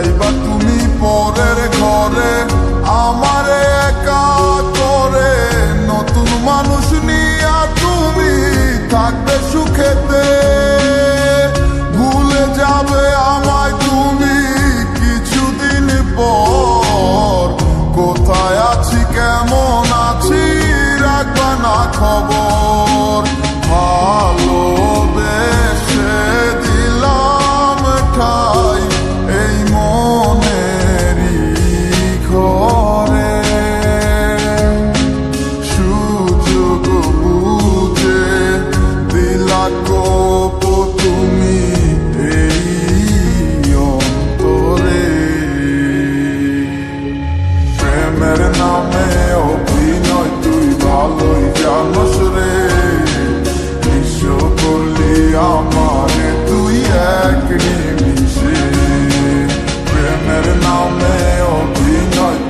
যাইবা তুমি পরের ঘরে আমারে একা করে, নতুন মানুষ নিয়া তুমি থাকবে সুখেতে, ভুলে যাবে আমায় তুমি কিছুদিন পর। কোথায় আছি কেমন আছি রাখবা না খবর, ভালোবেসে দিলাম ঠাই এই মনেরই ঘরে। সুযোগ বুঝে দিলা কোপ তুমি এই অন্তরে, প্রেমের নামে অভিনয় তুই ভালোই জানো